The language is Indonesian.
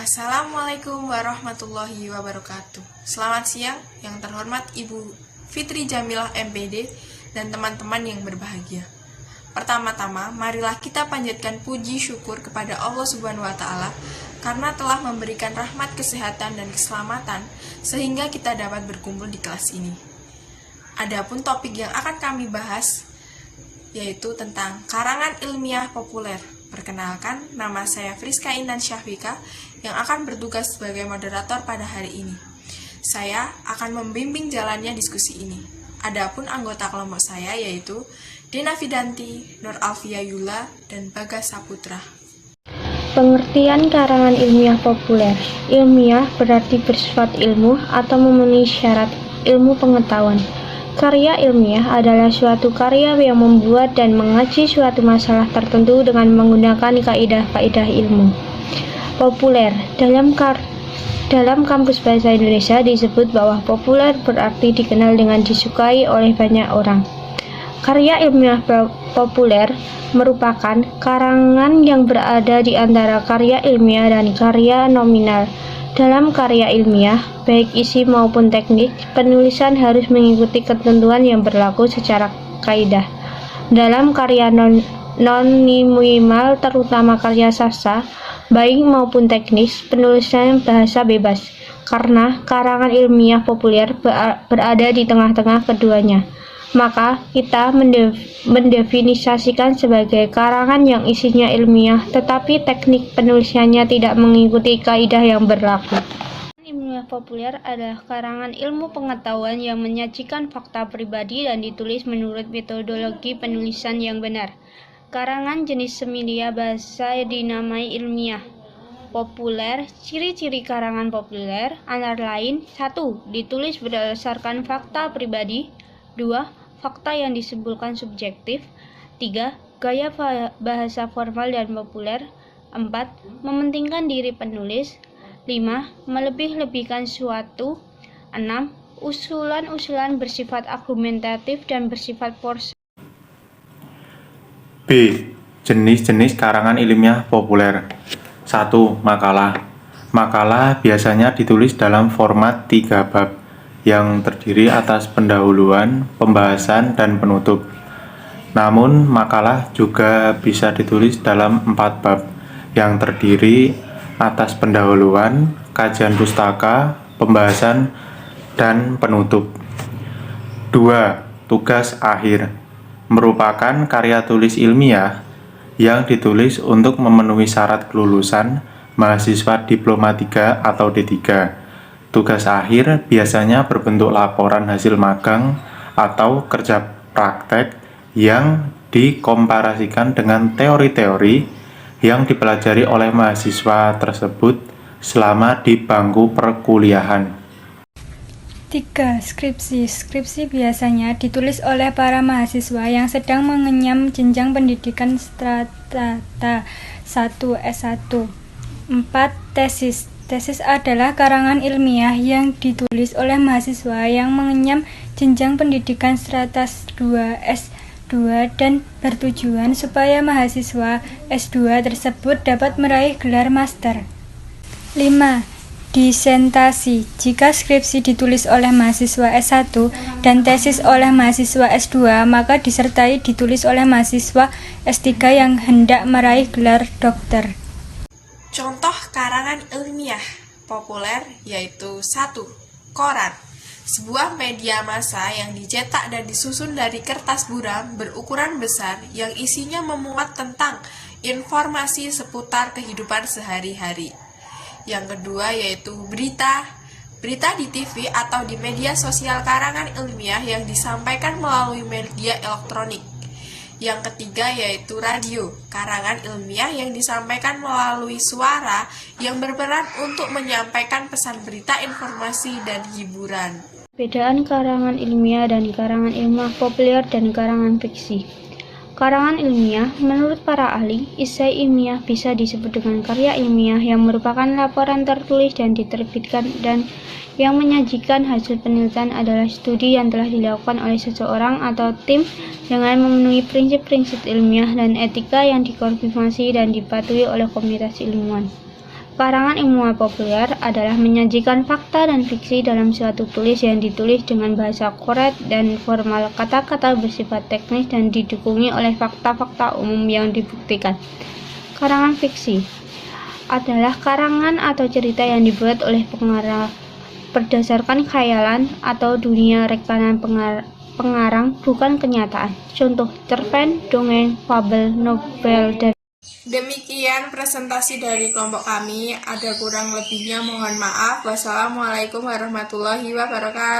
Assalamualaikum warahmatullahi wabarakatuh. Selamat siang yang terhormat Ibu Fitri Jamilah MPD dan teman-teman yang berbahagia. Pertama-tama, marilah kita panjatkan puji syukur kepada Allah Subhanahu wa taala karena telah memberikan rahmat kesehatan dan keselamatan sehingga kita dapat berkumpul di kelas ini. Adapun topik yang akan kami bahas yaitu tentang karangan ilmiah populer. Perkenalkan, nama saya Friska Intan Syafika yang akan bertugas sebagai moderator pada hari ini. Saya akan membimbing jalannya diskusi ini. Adapun anggota kelompok saya yaitu Dina Fidanti, Nur Alfia Yula, dan Bagas Saputra. Pengertian karangan ilmiah populer. Ilmiah berarti bersifat ilmu atau memenuhi syarat ilmu pengetahuan. Karya ilmiah adalah suatu karya yang membuat dan mengaji suatu masalah tertentu dengan menggunakan kaidah-kaidah ilmu. Populer. Dalam kamus bahasa Indonesia disebut bahwa populer berarti dikenal dengan disukai oleh banyak orang. Karya ilmiah populer merupakan karangan yang berada di antara karya ilmiah dan karya nominal. Dalam karya ilmiah, baik isi maupun teknik, penulisan harus mengikuti ketentuan yang berlaku secara kaidah. Dalam karya non-nominal, terutama karya sastra, baik maupun teknis, penulisan bahasa bebas, karena karangan ilmiah populer berada di tengah-tengah keduanya. Maka kita mendefinisikan sebagai karangan yang isinya ilmiah tetapi teknik penulisannya tidak mengikuti kaidah yang berlaku. Ilmiah populer adalah karangan ilmu pengetahuan yang menyajikan fakta pribadi dan ditulis menurut metodologi penulisan yang benar. Karangan jenis semilia bahasa dinamai ilmiah populer. Ciri-ciri karangan populer antara lain: 1. Ditulis berdasarkan fakta pribadi. 2. Fakta yang disimpulkan subjektif. 3. Gaya bahasa formal dan populer. 4. Mementingkan diri penulis. 5. Melebih-lebihkan suatu. 6. Usulan-usulan bersifat argumentatif dan bersifat formal. B. Jenis-jenis karangan ilmiah populer. 1. Makalah. Makalah biasanya ditulis dalam format 3 bab yang terdiri atas pendahuluan, pembahasan, dan penutup. Namun, makalah juga bisa ditulis dalam 4 bab yang terdiri atas pendahuluan, kajian pustaka, pembahasan, dan penutup. 2. Tugas akhir merupakan karya tulis ilmiah yang ditulis untuk memenuhi syarat kelulusan mahasiswa Diploma 3 atau D3. Tugas akhir biasanya berbentuk laporan hasil magang atau kerja praktek yang dikomparasikan dengan teori-teori yang dipelajari oleh mahasiswa tersebut selama di bangku perkuliahan. 3. Skripsi. Skripsi biasanya ditulis oleh para mahasiswa yang sedang mengenyam jenjang pendidikan strata 1 S1. 4. Tesis. Tesis adalah karangan ilmiah yang ditulis oleh mahasiswa yang mengenyam jenjang pendidikan strata 2 S2 dan bertujuan supaya mahasiswa S2 tersebut dapat meraih gelar master. 5. Disertasi. Jika skripsi ditulis oleh mahasiswa S1 dan tesis oleh mahasiswa S2, maka disertai ditulis oleh mahasiswa S3 yang hendak meraih gelar dokter. Contoh karangan ilmiah populer yaitu 1. Koran. Sebuah media massa yang dicetak dan disusun dari kertas buram berukuran besar yang isinya memuat tentang informasi seputar kehidupan sehari-hari. Yang kedua yaitu berita. Berita di TV atau di media sosial karangan ilmiah yang disampaikan melalui media elektronik. Yang ketiga yaitu radio, karangan ilmiah yang disampaikan melalui suara yang berperan untuk menyampaikan pesan berita, informasi, dan hiburan. Perbedaan karangan ilmiah dan karangan ilmiah populer dan karangan fiksi. Karangan ilmiah, menurut para ahli, esai ilmiah bisa disebut dengan karya ilmiah yang merupakan laporan tertulis dan diterbitkan dan yang menyajikan hasil penelitian adalah studi yang telah dilakukan oleh seseorang atau tim dengan memenuhi prinsip-prinsip ilmiah dan etika yang dikonfirmasi dan dipatuhi oleh komunitas ilmuwan. Karangan ilmuwan populer adalah menyajikan fakta dan fiksi dalam suatu tulis yang ditulis dengan bahasa korek dan formal, kata-kata bersifat teknis dan didukung oleh fakta-fakta umum yang dibuktikan. Karangan fiksi adalah karangan atau cerita yang dibuat oleh pengarang berdasarkan khayalan atau dunia rekanan pengarang, bukan kenyataan. Contoh cerpen, dongeng, fabel, novel, dan Demikian presentasi dari kelompok kami. Ada kurang lebihnya mohon maaf. Wassalamualaikum warahmatullahi wabarakatuh.